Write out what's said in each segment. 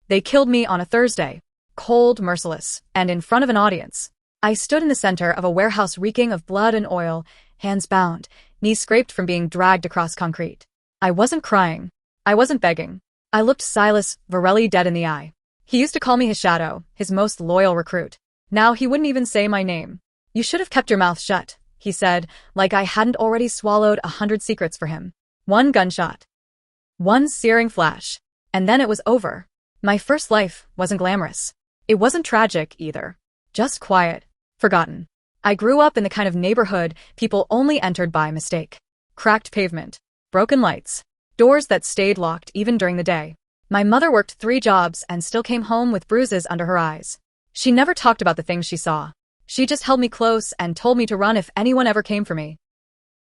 They killed me on a Thursday. Cold, merciless, and in front of an audience. I stood in the center of a warehouse reeking of blood and oil, hands bound, knees scraped from being dragged across concrete. I wasn't crying. I wasn't begging. I looked Silas Varelli dead in the eye. He used to call me his shadow, his most loyal recruit. Now he wouldn't even say my name. You should have kept your mouth shut, he said, like I hadn't already swallowed 100 secrets for him. One gunshot. One searing flash. And then it was over. My first life wasn't glamorous. It wasn't tragic, either. Just quiet. Forgotten. I grew up in the kind of neighborhood people only entered by mistake. Cracked pavement. Broken lights. Doors that stayed locked even during the day. My mother worked 3 jobs and still came home with bruises under her eyes. She never talked about the things she saw. She just held me close and told me to run if anyone ever came for me.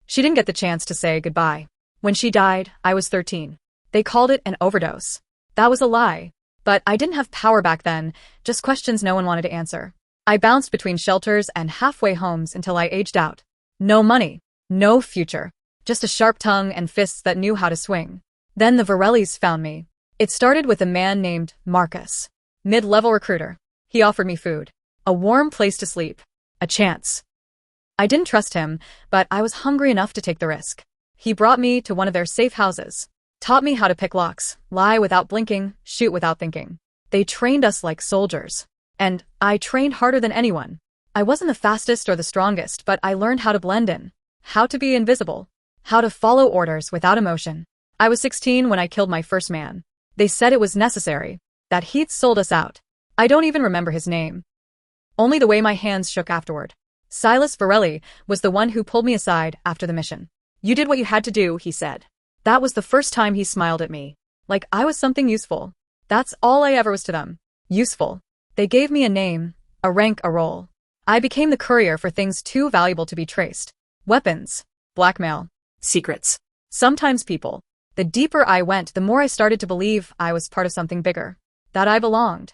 She didn't get the chance to say goodbye. When she died, I was 13. They called it an overdose. That was a lie. But I didn't have power back then, just questions no one wanted to answer. I bounced between shelters and halfway homes until I aged out. No money. No future. Just a sharp tongue and fists that knew how to swing. Then the Varellis found me. It started with a man named Marcus. Mid-level recruiter. He offered me food. A warm place to sleep. A chance. I didn't trust him, but I was hungry enough to take the risk. He brought me to one of their safe houses. Taught me how to pick locks, lie without blinking, shoot without thinking. They trained us like soldiers. And I trained harder than anyone. I wasn't the fastest or the strongest, but I learned how to blend in. How to be invisible. How to follow orders without emotion. I was 16 when I killed my first man. They said it was necessary. That he'd sold us out. I don't even remember his name. Only the way my hands shook afterward. Silas Varelli was the one who pulled me aside after the mission. You did what you had to do, he said. That was the first time he smiled at me. Like I was something useful. That's all I ever was to them. Useful. They gave me a name, a rank, a role. I became the courier for things too valuable to be traced. Weapons. Blackmail. Secrets. Sometimes people. The deeper I went, the more I started to believe I was part of something bigger. That I belonged.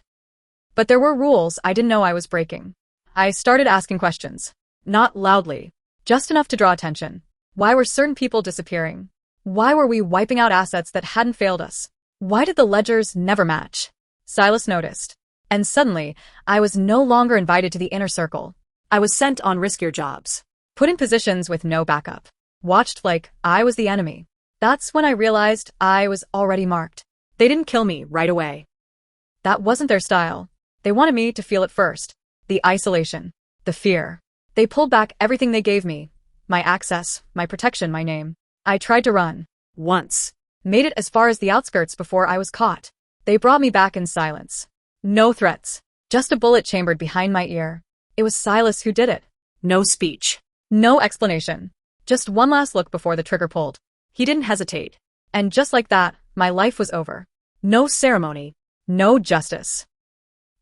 But there were rules I didn't know I was breaking. I started asking questions. Not loudly. Just enough to draw attention. Why were certain people disappearing? Why were we wiping out assets that hadn't failed us? Why did the ledgers never match? Silas noticed. And suddenly, I was no longer invited to the inner circle. I was sent on riskier jobs. Put in positions with no backup. Watched like I was the enemy. That's when I realized I was already marked. They didn't kill me right away. That wasn't their style. They wanted me to feel it first. The isolation. The fear. They pulled back everything they gave me. My access, my protection, my name. I tried to run. Once. Made it as far as the outskirts before I was caught. They brought me back in silence. No threats. Just a bullet chambered behind my ear. It was Silas who did it. No speech. No explanation. Just one last look before the trigger pulled. He didn't hesitate. And just like that, my life was over. No ceremony. No justice.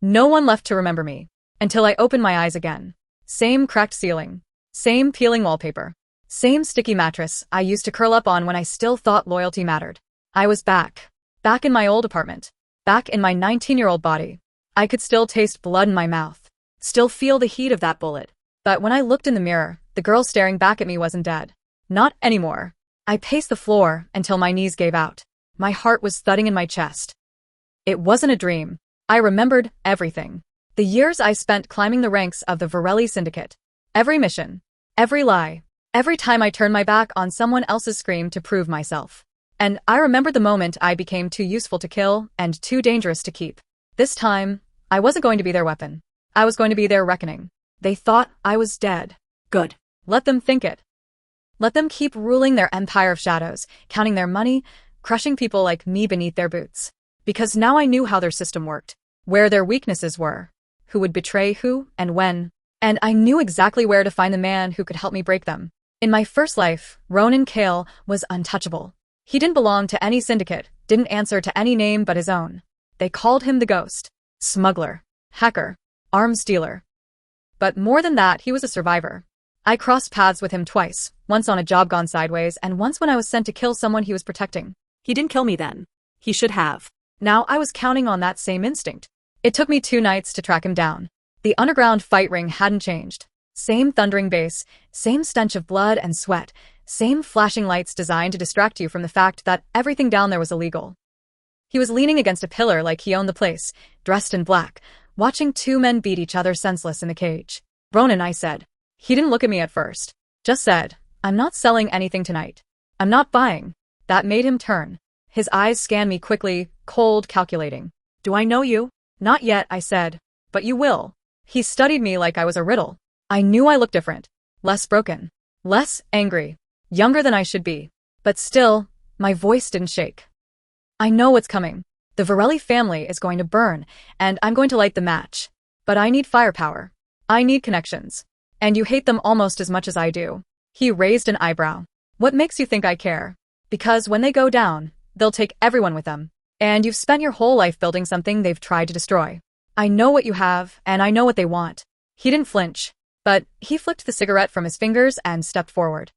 No one left to remember me. Until I opened my eyes again. Same cracked ceiling. Same peeling wallpaper. Same sticky mattress I used to curl up on when I still thought loyalty mattered. I was back. Back in my old apartment. Back in my 19-year-old body. I could still taste blood in my mouth. Still feel the heat of that bullet. But when I looked in the mirror, the girl staring back at me wasn't dead. Not anymore. I paced the floor until my knees gave out. My heart was thudding in my chest. It wasn't a dream. I remembered everything. The years I spent climbing the ranks of the Varelli Syndicate. Every mission. Every lie. Every time I turned my back on someone else's scream to prove myself. And I remembered the moment I became too useful to kill and too dangerous to keep. This time, I wasn't going to be their weapon. I was going to be their reckoning. They thought I was dead. Good. Let them think it. Let them keep ruling their empire of shadows, counting their money, crushing people like me beneath their boots. Because now I knew how their system worked, where their weaknesses were, who would betray who and when. And I knew exactly where to find the man who could help me break them. In my first life, Ronan Kale was untouchable. He didn't belong to any syndicate, didn't answer to any name but his own. They called him the Ghost. Smuggler. Hacker. Arms dealer. But more than that, he was a survivor. I crossed paths with him twice, once on a job gone sideways and once when I was sent to kill someone he was protecting. He didn't kill me then. He should have. Now I was counting on that same instinct. It took me 2 nights to track him down. The underground fight ring hadn't changed. Same thundering bass, same stench of blood and sweat, same flashing lights designed to distract you from the fact that everything down there was illegal. He was leaning against a pillar like he owned the place, dressed in black, watching two men beat each other senseless in the cage. Ronan, I said. He didn't look at me at first. Just said, I'm not selling anything tonight. I'm not buying. That made him turn. His eyes scanned me quickly, cold, calculating. Do I know you? Not yet, I said. But you will. He studied me like I was a riddle. I knew I looked different. Less broken. Less angry. Younger than I should be. But still, my voice didn't shake. I know what's coming. The Varelli family is going to burn, and I'm going to light the match. But I need firepower. I need connections. And you hate them almost as much as I do. He raised an eyebrow. What makes you think I care? Because when they go down, they'll take everyone with them. And you've spent your whole life building something they've tried to destroy. I know what you have, and I know what they want. He didn't flinch, but he flicked the cigarette from his fingers and stepped forward.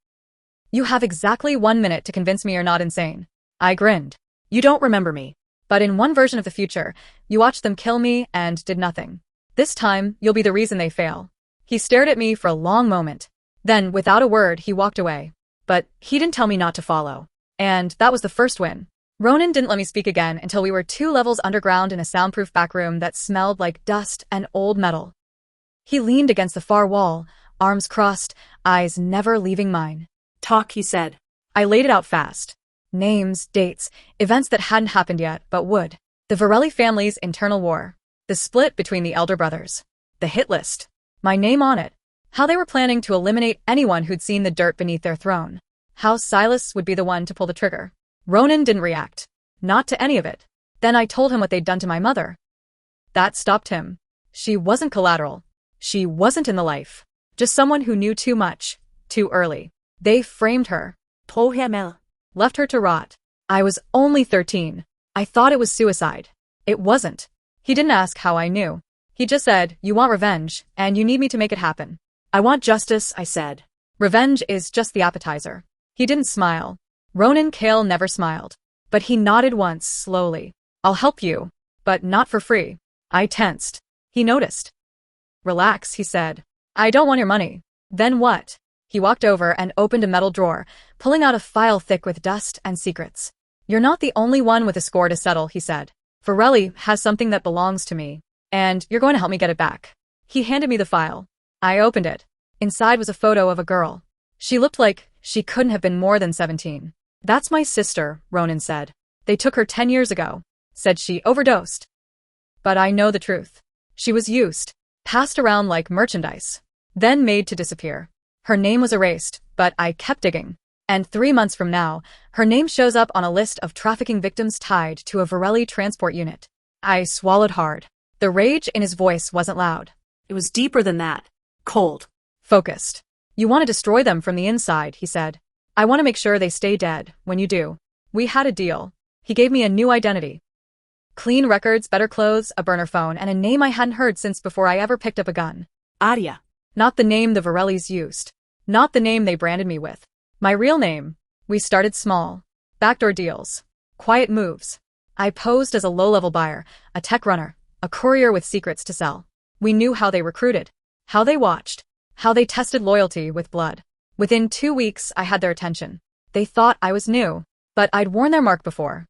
You have exactly 1 minute to convince me you're not insane. I grinned. You don't remember me. But in one version of the future, you watched them kill me and did nothing. This time, you'll be the reason they fail. He stared at me for a long moment. Then, without a word, he walked away. But he didn't tell me not to follow. And that was the first win. Ronan didn't let me speak again until we were 2 levels underground in a soundproof back room that smelled like dust and old metal. He leaned against the far wall, arms crossed, eyes never leaving mine. Talk, he said. I laid it out fast. Names, dates, events that hadn't happened yet, but would. The Varelli family's internal war. The split between the elder brothers. The hit list. My name on it. How they were planning to eliminate anyone who'd seen the dirt beneath their throne. How Silas would be the one to pull the trigger. Ronan didn't react. Not to any of it. Then I told him what they'd done to my mother. That stopped him. She wasn't collateral. She wasn't in the life. Just someone who knew too much. Too early. They framed her. Left her to rot. I was only 13. I thought it was suicide. It wasn't. He didn't ask how I knew. He just said, you want revenge, and you need me to make it happen. I want justice, I said. Revenge is just the appetizer. He didn't smile. Ronan Kale never smiled. But he nodded once, slowly. I'll help you. But not for free. I tensed. He noticed. Relax, he said. I don't want your money. Then what? He walked over and opened a metal drawer, pulling out a file thick with dust and secrets. You're not the only one with a score to settle, he said. Varelli has something that belongs to me, and you're going to help me get it back. He handed me the file. I opened it. Inside was a photo of a girl. She looked like she couldn't have been more than 17. That's my sister, Ronan said. They took her 10 years ago. Said she overdosed. But I know the truth. She was used, passed around like merchandise, then made to disappear. Her name was erased, but I kept digging. And 3 months from now, her name shows up on a list of trafficking victims tied to a Varelli transport unit. I swallowed hard. The rage in his voice wasn't loud. It was deeper than that. Cold. Focused. You want to destroy them from the inside, he said. I want to make sure they stay dead, when you do. We had a deal. He gave me a new identity. Clean records, better clothes, a burner phone, and a name I hadn't heard since before I ever picked up a gun. Adia. Not the name the Varellis used. Not the name they branded me with. My real name. We started small. Backdoor deals. Quiet moves. I posed as a low-level buyer, a tech runner, a courier with secrets to sell. We knew how they recruited, how they watched, how they tested loyalty with blood. Within 2 weeks, I had their attention. They thought I was new, but I'd worn their mark before.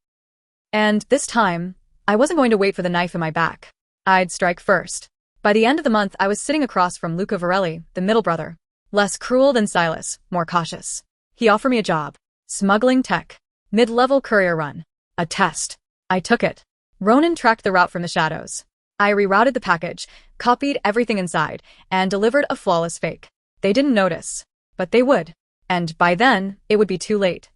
And this time, I wasn't going to wait for the knife in my back. I'd strike first. By the end of the month, I was sitting across from Luca Varelli, the middle brother. Less cruel than Silas, more cautious. He offered me a job. Smuggling tech. Mid-level courier run. A test. I took it. Ronan tracked the route from the shadows. I rerouted the package, copied everything inside, and delivered a flawless fake. They didn't notice. But they would. And by then, it would be too late.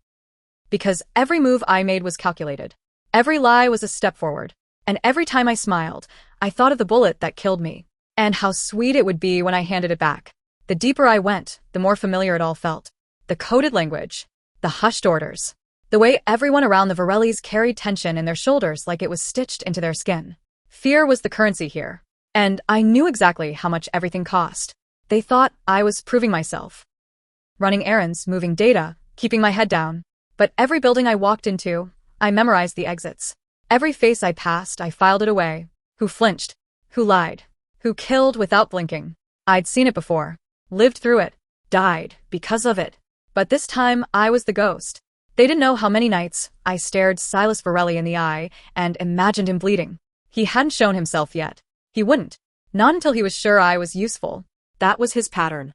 Because every move I made was calculated. Every lie was a step forward. And every time I smiled, I thought of the bullet that killed me. And how sweet it would be when I handed it back. The deeper I went, the more familiar it all felt. The coded language. The hushed orders. The way everyone around the Varellis carried tension in their shoulders like it was stitched into their skin. Fear was the currency here. And I knew exactly how much everything cost. They thought I was proving myself. Running errands, moving data, keeping my head down. But every building I walked into, I memorized the exits. Every face I passed, I filed it away. Who flinched? Who lied? Who killed without blinking? I'd seen it before. Lived through it. Died because of it. But this time, I was the ghost. They didn't know how many nights I stared Silas Varelli in the eye and imagined him bleeding. He hadn't shown himself yet. He wouldn't. Not until he was sure I was useful. That was his pattern.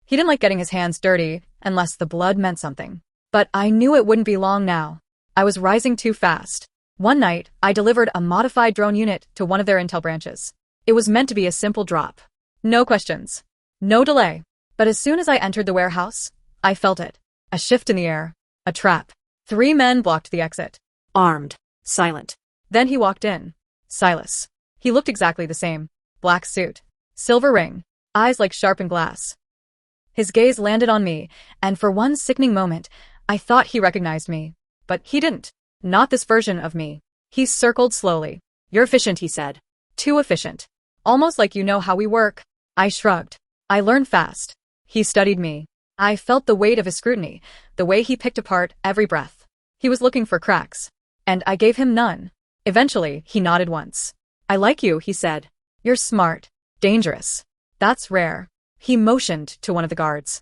He didn't like getting his hands dirty unless the blood meant something. But I knew it wouldn't be long now. I was rising too fast. One night, I delivered a modified drone unit to one of their intel branches. It was meant to be a simple drop. No questions. No delay. But as soon as I entered the warehouse, I felt it. A shift in the air. A trap. 3 men blocked the exit. Armed. Silent. Then he walked in. Silas. He looked exactly the same. Black suit. Silver ring. Eyes like sharpened glass. His gaze landed on me, and for one sickening moment, I thought he recognized me. But he didn't. Not this version of me. He circled slowly. You're efficient, he said. Too efficient. Almost like you know how we work. I shrugged. I learned fast. He studied me. I felt the weight of his scrutiny, the way he picked apart every breath. He was looking for cracks. And I gave him none. Eventually, he nodded once. I like you, he said. You're smart. Dangerous. That's rare. He motioned to one of the guards.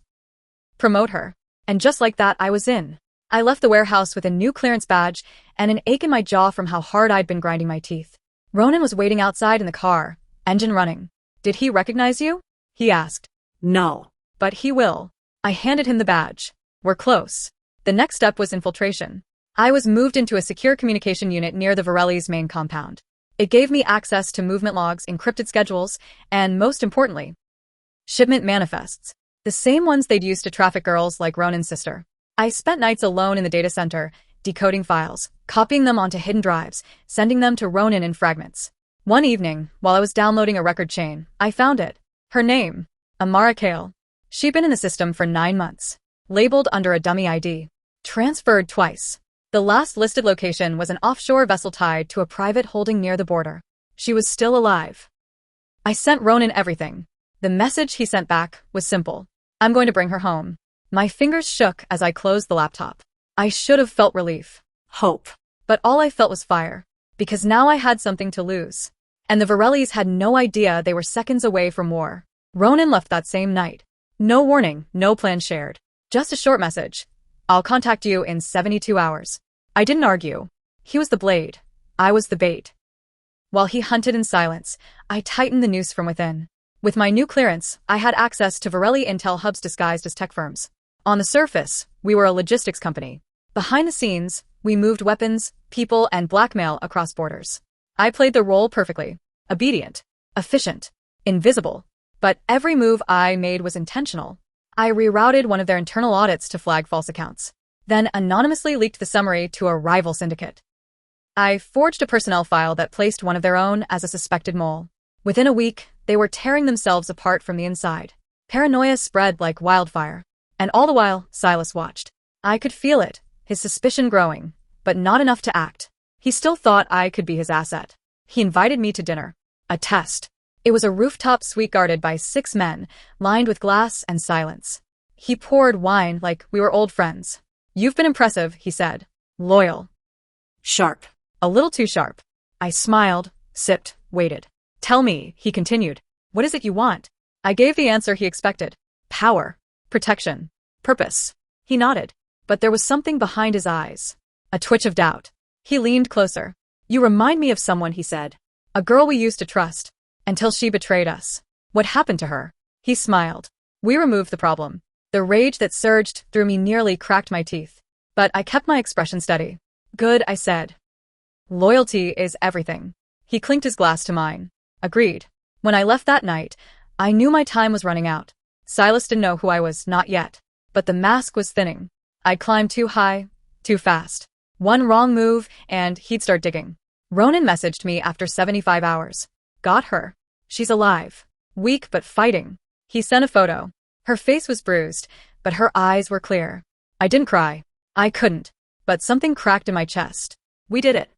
Promote her. And just like that, I was in. I left the warehouse with a new clearance badge and an ache in my jaw from how hard I'd been grinding my teeth. Ronan was waiting outside in the car, engine running. Did he recognize you? He asked. No. But he will. I handed him the badge. We're close. The next step was infiltration. I was moved into a secure communication unit near the Varelli's main compound. It gave me access to movement logs, encrypted schedules, and most importantly, shipment manifests. The same ones they'd used to traffic girls like Ronan's sister. I spent nights alone in the data center, decoding files, copying them onto hidden drives, sending them to Ronan in fragments. One evening, while I was downloading a record chain, I found it. Her name, Amara Kale. She'd been in the system for 9 months. Labeled under a dummy ID. Transferred twice. The last listed location was an offshore vessel tied to a private holding near the border. She was still alive. I sent Ronan everything. The message he sent back was simple. I'm going to bring her home. My fingers shook as I closed the laptop. I should have felt relief. Hope. But all I felt was fire. Because now I had something to lose. And the Varellis had no idea they were seconds away from war. Ronan left that same night. No warning, no plan shared. Just a short message. I'll contact you in 72 hours. I didn't argue. He was the blade. I was the bait. While he hunted in silence, I tightened the noose from within. With my new clearance, I had access to Varelli intel hubs disguised as tech firms. On the surface, we were a logistics company. Behind the scenes, we moved weapons, people, and blackmail across borders. I played the role perfectly. Obedient. Efficient. Invisible. But every move I made was intentional. I rerouted one of their internal audits to flag false accounts, then anonymously leaked the summary to a rival syndicate. I forged a personnel file that placed one of their own as a suspected mole. Within a week, they were tearing themselves apart from the inside. Paranoia spread like wildfire. And all the while, Silas watched. I could feel it, his suspicion growing, but not enough to act. He still thought I could be his asset. He invited me to dinner. A test. It was a rooftop suite guarded by 6 men, lined with glass and silence. He poured wine like we were old friends. You've been impressive, he said. Loyal. Sharp. A little too sharp. I smiled, sipped, waited. Tell me, he continued. What is it you want? I gave the answer he expected. Power. Protection. Purpose. He nodded. But there was something behind his eyes. A twitch of doubt. He leaned closer. You remind me of someone, he said. A girl we used to trust. Until she betrayed us. What happened to her? He smiled. We removed the problem. The rage that surged through me nearly cracked my teeth. But I kept my expression steady. Good, I said. Loyalty is everything. He clinked his glass to mine. Agreed. When I left that night, I knew my time was running out. Silas didn't know who I was, not yet. But the mask was thinning. I'd climbed too high, too fast. One wrong move, and he'd start digging. Ronan messaged me after 75 hours. Got her. She's alive. Weak but fighting. He sent a photo. Her face was bruised, but her eyes were clear. I didn't cry. I couldn't. But something cracked in my chest. We did it.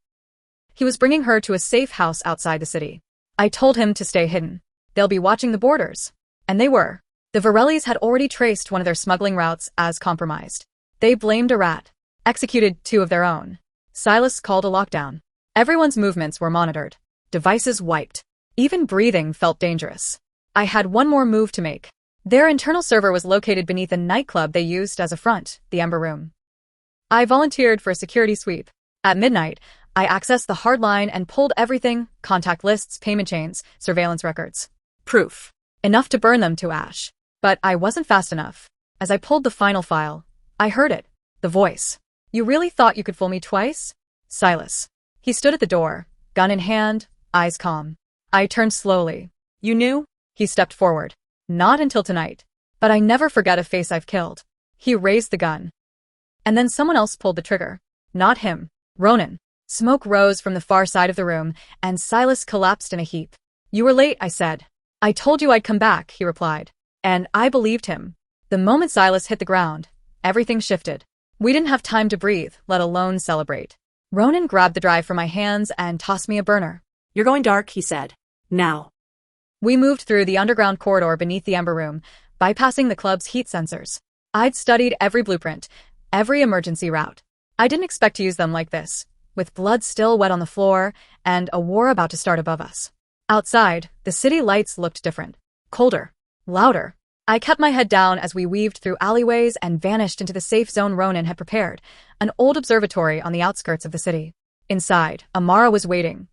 He was bringing her to a safe house outside the city. I told him to stay hidden. They'll be watching the borders. And they were. The Varellis had already traced one of their smuggling routes as compromised. They blamed a rat. Executed 2 of their own. Silas called a lockdown. Everyone's movements were monitored. Devices wiped. Even breathing felt dangerous. I had one more move to make. Their internal server was located beneath a nightclub they used as a front, the Ember Room. I volunteered for a security sweep. At midnight, I accessed the hardline and pulled everything: contact lists, payment chains, surveillance records. Proof. Enough to burn them to ash. But I wasn't fast enough. As I pulled the final file, I heard it. The voice. You really thought you could fool me twice? Silas. He stood at the door, gun in hand, eyes calm. I turned slowly. You knew? He stepped forward. Not until tonight. But I never forget a face I've killed. He raised the gun. And then someone else pulled the trigger. Not him. Ronan. Smoke rose from the far side of the room, and Silas collapsed in a heap. You were late, I said. I told you I'd come back, he replied. And I believed him. The moment Silas hit the ground, everything shifted. We didn't have time to breathe, let alone celebrate. Ronan grabbed the drive from my hands and tossed me a burner. You're going dark, he said. Now. We moved through the underground corridor beneath the Ember Room, bypassing the club's heat sensors. I'd studied every blueprint, every emergency route. I didn't expect to use them like this, with blood still wet on the floor and a war about to start above us. Outside, the city lights looked different. Colder. Louder. I kept my head down as we weaved through alleyways and vanished into the safe zone Ronan had prepared, an old observatory on the outskirts of the city. Inside, Amara was waiting.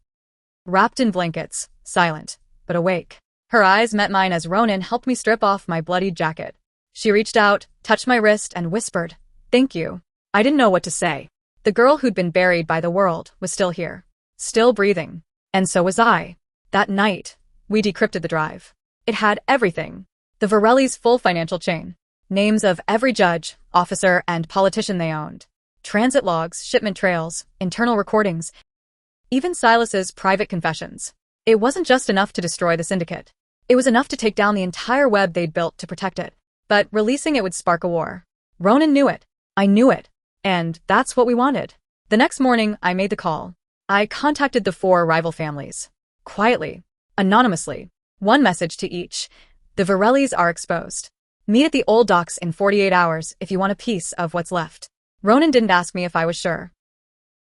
Wrapped in blankets, silent, but awake. Her eyes met mine as Ronan helped me strip off my bloodied jacket. She reached out, touched my wrist, and whispered, "Thank you." I didn't know what to say. The girl who'd been buried by the world was still here, still breathing. And so was I. That night, we decrypted the drive. It had everything. The Varelli's full financial chain. Names of every judge, officer, and politician they owned. Transit logs, shipment trails, internal recordings. Even Silas's private confessions. It wasn't just enough to destroy the Syndicate. It was enough to take down the entire web they'd built to protect it. But releasing it would spark a war. Ronan knew it. I knew it. And that's what we wanted. The next morning, I made the call. I contacted the 4 rival families. Quietly. Anonymously. One message to each. The Varellis are exposed. Meet at the old docks in 48 hours if you want a piece of what's left. Ronan didn't ask me if I was sure.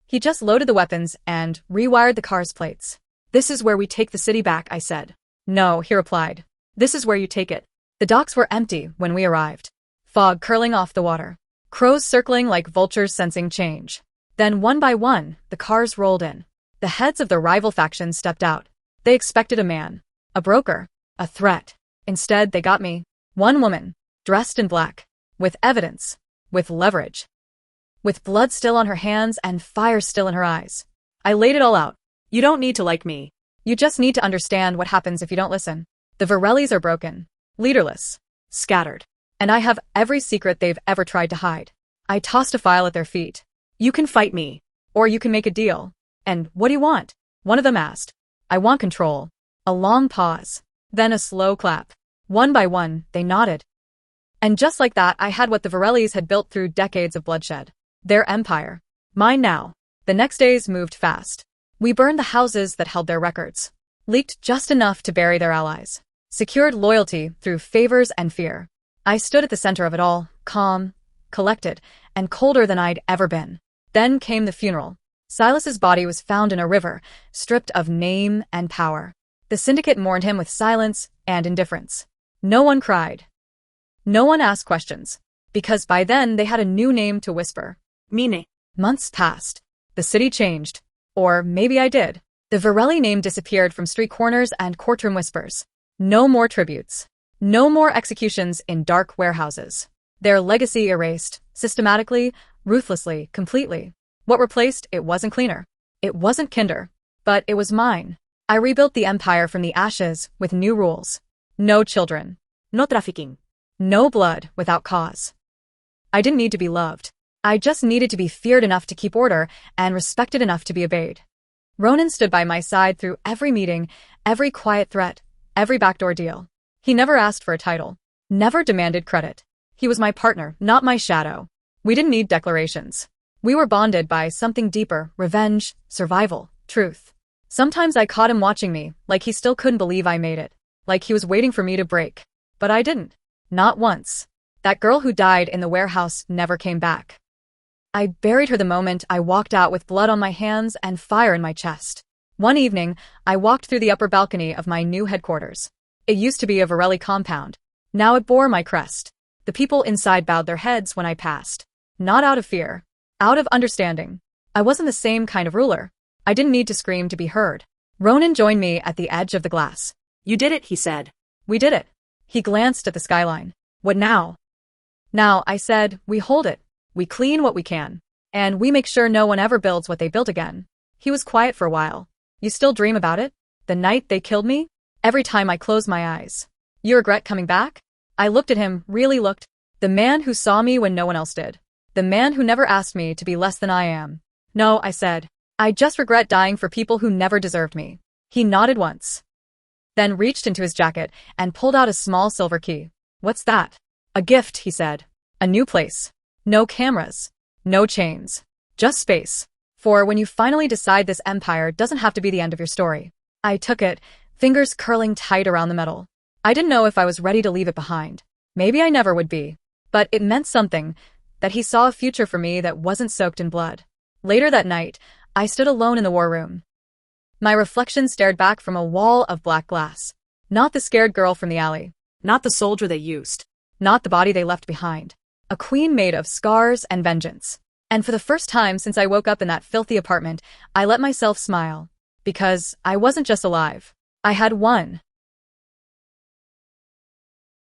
He just loaded the weapons and rewired the car's plates. This is where we take the city back, I said. No, he replied. This is where you take it. The docks were empty when we arrived. Fog curling off the water. Crows circling like vultures sensing change. Then one by one, the cars rolled in. The heads of the rival factions stepped out. They expected a man. A broker. A threat. Instead, they got me. One woman. Dressed in black. With evidence. With leverage. With blood still on her hands and fire still in her eyes. I laid it all out. You don't need to like me. You just need to understand what happens if you don't listen. The Varellis are broken. Leaderless. Scattered. And I have every secret they've ever tried to hide. I tossed a file at their feet. You can fight me. Or you can make a deal. And what do you want? One of them asked. I want control. A long pause. Then a slow clap. One by one, they nodded. And just like that, I had what the Varellis had built through decades of bloodshed. Their empire. Mine now. The next days moved fast. We burned the houses that held their records. Leaked just enough to bury their allies. Secured loyalty through favors and fear. I stood at the center of it all, calm, collected, and colder than I'd ever been. Then came the funeral. Silas's body was found in a river, stripped of name and power. The Syndicate mourned him with silence and indifference. No one cried. No one asked questions. Because by then they had a new name to whisper. Mine. Months passed. The city changed. Or maybe I did. The Varelli name disappeared from street corners and courtroom whispers. No more tributes. No more executions in dark warehouses. Their legacy erased, systematically, ruthlessly, completely. What replaced it wasn't cleaner. It wasn't kinder. But it was mine. I rebuilt the empire from the ashes with new rules. No children. No trafficking. No blood without cause. I didn't need to be loved. I just needed to be feared enough to keep order and respected enough to be obeyed. Ronan stood by my side through every meeting, every quiet threat, every backdoor deal. He never asked for a title. Never demanded credit. He was my partner, not my shadow. We didn't need declarations. We were bonded by something deeper: revenge, survival, truth. Sometimes I caught him watching me, like he still couldn't believe I made it. Like he was waiting for me to break. But I didn't. Not once. That girl who died in the warehouse never came back. I buried her the moment I walked out with blood on my hands and fire in my chest. One evening, I walked through the upper balcony of my new headquarters. It used to be a Varelli compound. Now it bore my crest. The people inside bowed their heads when I passed. Not out of fear. Out of understanding. I wasn't the same kind of ruler. I didn't need to scream to be heard. Ronan joined me at the edge of the glass. You did it, he said. We did it. He glanced at the skyline. What now? Now, I said, we hold it. We clean what we can. And we make sure no one ever builds what they built again. He was quiet for a while. You still dream about it? The night they killed me? Every time I close my eyes. You regret coming back? I looked at him, really looked. The man who saw me when no one else did. The man who never asked me to be less than I am. No, I said. I just regret dying for people who never deserved me. He nodded once. Then reached into his jacket and pulled out a small silver key. What's that? A gift, he said. A new place. No cameras. No chains. Just space. For when you finally decide this empire doesn't have to be the end of your story. I took it, fingers curling tight around the metal. I didn't know if I was ready to leave it behind. Maybe I never would be. But it meant something, that he saw a future for me that wasn't soaked in blood. Later that night, I stood alone in the war room. My reflection stared back from a wall of black glass. Not the scared girl from the alley. Not the soldier they used. Not the body they left behind. A queen made of scars and vengeance. And for the first time since I woke up in that filthy apartment, I let myself smile. Because I wasn't just alive. I had won.